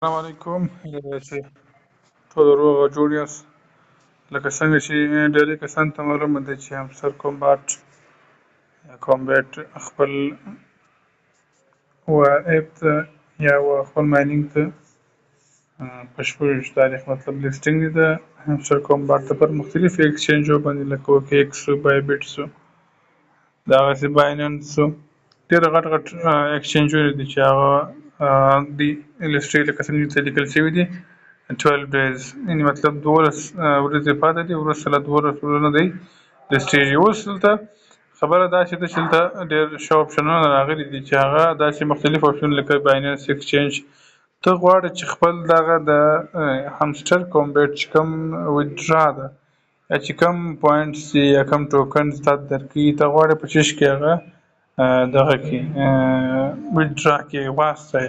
السلام علیکم چې ټول روغ او جوړ یاست. لکه څنګه چې ډېری کسانو ته معلومه ده چې همسر کومباټ خپل ایپ ته یا خپل ماینینګ ته په 26 تاریخ مطلب لیسټینګ دی د همسر کومباټ ته پر مختلفو ایکسچینجو باندې لکه اوکې ایکس شو، بایبټ شو، دغسې بایننس شو، ډېر غټ غټ ایکسچینجونه دي چې هغه د لیسټري لکه څنګه چې لیکل شوي دي 12 days یعنې مطلب 12 ورځې پاتې دي، وروسته له 12 ورځو نه دی لیسټېږي. اوس دلته خبره دا چې دلته ډېر ښه اپشنونه راغلي دي چې هغه داسې مختلف اپشن لکه بایننس ایکسچینج ته غواړې چې خپل دغه د همسټر کومباټ چې کوم ویدډرا ده یا چې کوم پوینټس دي یا کوم ټوکنز تاته درکوي ته غواړې په چیش کې هغه دغه کې ویدډرا کې واستوې.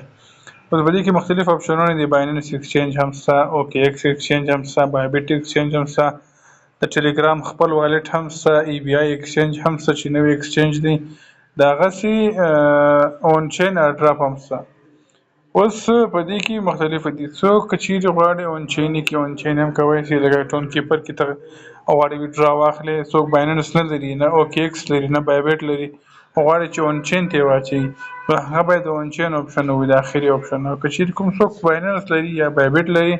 اوس په دې کې مختلف اپشنونه دي، بایننس ایکسچینج هم شته، اوکې ایکس ایکسچینج هم شته، بایبټ ایکسچینج هم شته، د ټیلیګرام خپل والټ هم شته، ای بی آی ایکسچینج هم شته چې نوی ایکسچینج دی، دغسې اون چین ایرډراپ هم شته. اوس په دې کې مختلف دي، څوک که چیرې غواړي اون چین کې اون چین هم کولی شي، لکه ټون کیپر کې ته غواړي ویډرا واخلې، څوک بایننس نه لري، نه اوکې ایکس لري، نه بایبټ لري، غواړي چې اون چین ته یې واچوي، نو هغه باید د اون چین اپشن وي، د اخري اپشن. او که چیرې کوم څوک بایننس لري یا بایبټ لري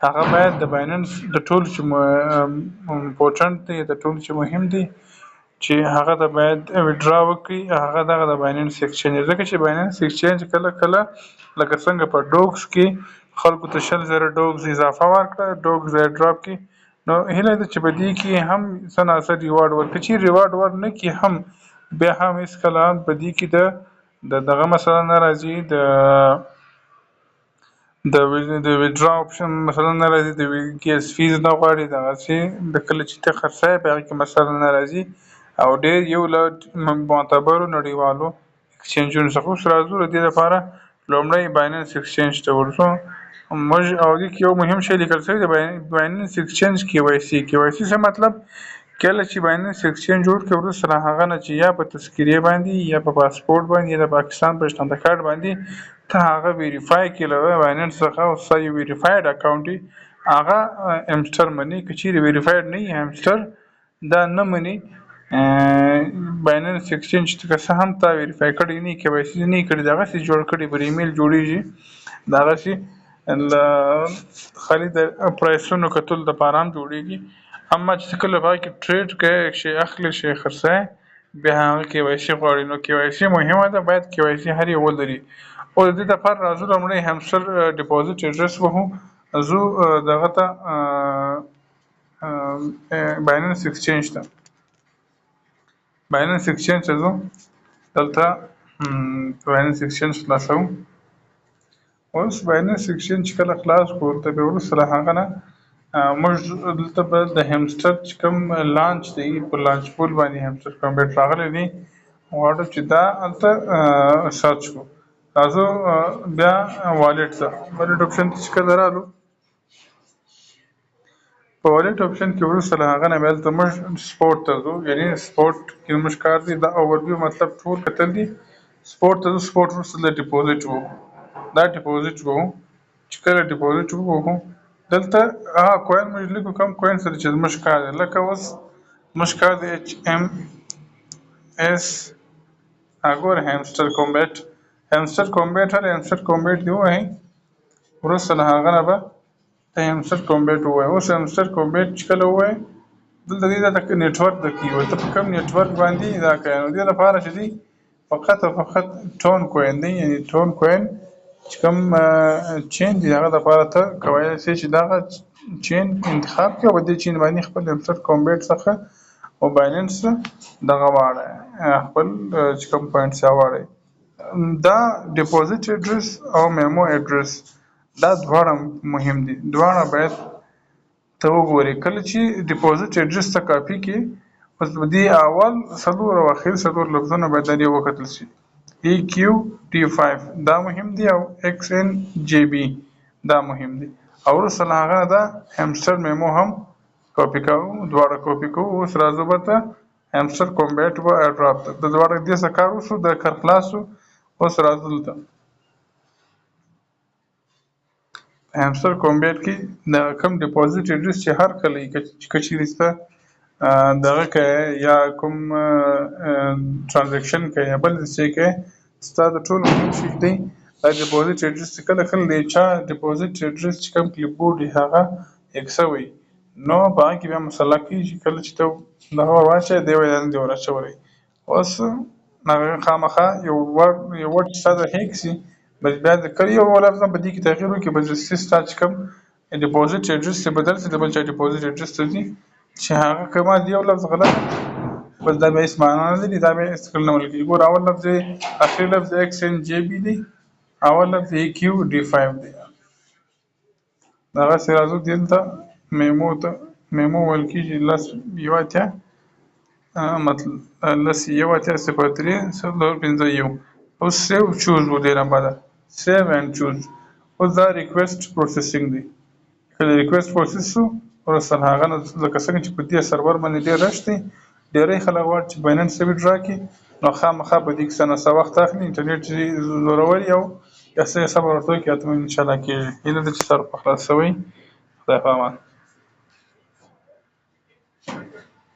هغه باید د بایننس د ټولو چې امپورټنټ دی، د ټولو چې مهم دی چې هغه ته باید ویډرا وکړي، هغه دغه د بایننس ایکسچینج دی. ځکه چې بایننس ایکسچینج کله کله لکه څنګه په ډوګز کې خلکو ته 100,000 ډوګز اضافه ورکړه ډوګز ایرډراپ کې، نو هیله ده چې په دې کې هم څه ناڅه ریوارډ ورکړي، چې ریوارډ ورنه کړي هم بیا هم هېڅکله په دې کې د دغه مسله نه راځي، د ویډرا اپشن مثلا نه راځي، د ګیس فیز نه غواړي، دغسې د کله چې ته خرڅوې په هغې کې مسله نه راځي، او ډېر یو له معتبرو نړیوالو ایکسچینجونو څخه. اوس راځو د دې لپاره لومړی بایننس ایکسچینج ته ورځو موږ، او دې کې یو مهم شی لیکل شوی دی، بایننس ایکسچینج کې وای سی. کې وای سی څه مطلب؟ کله چې بایننس ایکسچینج جوړ کړې وروسته له هغه نه چې یا په تذکرې باندې یا په پاسپورټ باندې یا د پاکستان په شناخته کارت باندې ته هغه ویریفای کړې له بایننس څخه، او ستا یو ویریفاید اکاونټ وي، هغه همسټر مني. که چیرې ویریفاید نه وي همسټر دا نه مني بایننس ایکسچینج، که څه هم تا ویریفای کړی نه وي، کې وای سی نه وي کړی، دغسې جوړ کړي پر ایمیل جوړېږي، دغسې خالي د پرایسونو کتلو دپاره هم جوړېږي. اما چې کله په هغه کې ټریډ کوې، شی اخلې شی خرڅوې، بیا هغه کې وای سی غواړي، نو کې وای سی مهمه ده، باید کې وای سی هر یو ولري. او د دې دپاره راځو لومړی همسټر ډیپوزټ اډرس وهو، ځو دغه ته بایننس ایکسچینج ته، بایننس ایکسچینج ته ځو، دلته بایننس ایکسچینج خلاصوو. اوس بایننس ایکسچینج چې کله خلاص کړو ورته بیا وروسته له هغه نه موږ دلته به د همسټر چې کوم لانچ دی په لانچ پول باندې همسټر کومباټ راغلی دی، غواړو چې دا هلته سرچ کړو. راځو بیا والټ ته، والټ اپشن ته چې کله رالو په والټ اپشن کې وروسته له هغه نه بیا دلته موږ سپورټ ته ځو، یعنې سپورټ کې موږ کار دی دا اوورویو مطلب ټول کتل دي. سپورټ ته ځو، سپورټ وروسته د ډیپوزټ وو، دا ډیپوزټ وو چې کله ډیپوزټ ووهو دلته هغه کوین موږ لیکو کوم کوین سره چې زموږ کار دی، لکه اوس زموږ کار دی HMS ګوره همسټر کومباټ، همسټر کومباټ هر همسټر کومباټ دی ووهئ، وروسته له هغه نه به ته همسټر کومباټ ووایې. اوس همسټر کومباټ چې کله ووایې دلته دې ته نیټورک درکوي، ته په کوم نیټورک باندې دا کوې، نو دې لپاره چې دی فقط او فقط ټون کوین دی، یعنې ټون کوین چې کوم چین دی هغه دپاره ته کولی شې چې دغه چین انتخاب کړې او په دې چین باندې خپل همسټر کومباټ څخه او بایننس دغه واړی خپل چې کوم پوینټس یې واړی. دا ډیپوزټ اډرس او میمو اډرس دا دواړه مهم دي، دواړه باید ته وګورې. کله چې ډیپوزټ اډرس ته کاپي کړې، اوس په دې اول څلور او اخر څلور لفظونه باید دا دې وکتل شي، EQT5 دا مهم دی او XNJB دا مهم دی، او وروسته له هغه دا همسټر میمو هم کاپي کوو، دواړه کاپي کوو. اوس راځو به ته همسټر کومباټ به ایرډراپ ته، د دواړه دې څه کار وشو، د کار خلاص شو. اوس راځو دلته هیمستر کومبیټ کې د کوم ډیپوزیټ اډرس چې هر کله چې چیرې ستا دغه کوې یا کوم ټرانزیکشن کوې یا بل څه کوې ستا د ټولو مهم شي دی دا ډیپوزیټ اډرس چې کله د چا ډیپوزیټ اډرس چې کوم کلیپ بورډ وي هغه ایکسه وي نو په هغه کې بیا مسله کېږي چې کله چې ته دغه ور واچوې دی وایي دا نه دې ور اچولی اوس هغه خامخا یو ورډ چې ستا د هیک شي بس بیا د کله یو لفظ په دې کې تغیر وکړي بس ستا چې کوم ډیپوزیټ اډرس چې بدل شي د بل چا ډیپوزیټ اډرس ته ځي چې هغه کما دی یو لفظ غلط بس دا بیا هېڅ معنا نه لري دا بیا هېڅ کله نه ویل کېږي ګوره اول لفظ یې اخري لفظ ایکس ان جې بي دی اول لفظ یې کیو ډي 5 دی دغسې راځو دلته میمو ویل کېږي لس یو اتیا مطلب لس یو اتیا صفر درې څلور پنځه یو اوس سیو چوز و ډېره بده سیو اینډ چوز اوس دا ریکویسټ پروسیسینګ دی کله ریکویسټ پروسس شو وروسته هغه نه لکه څنګه چې په دې سرور باندې ډېر رش دی ډېری خلک غواړي چې بایننس ته ویډرا کړي نو خامخا په دې کې څه نه څه وخت اخلي انټرنیټ زورور یو یا څه صبر ورته وکړي انشاءالله کېږي هیله ده چې سر په خلاص شوی خدای په امان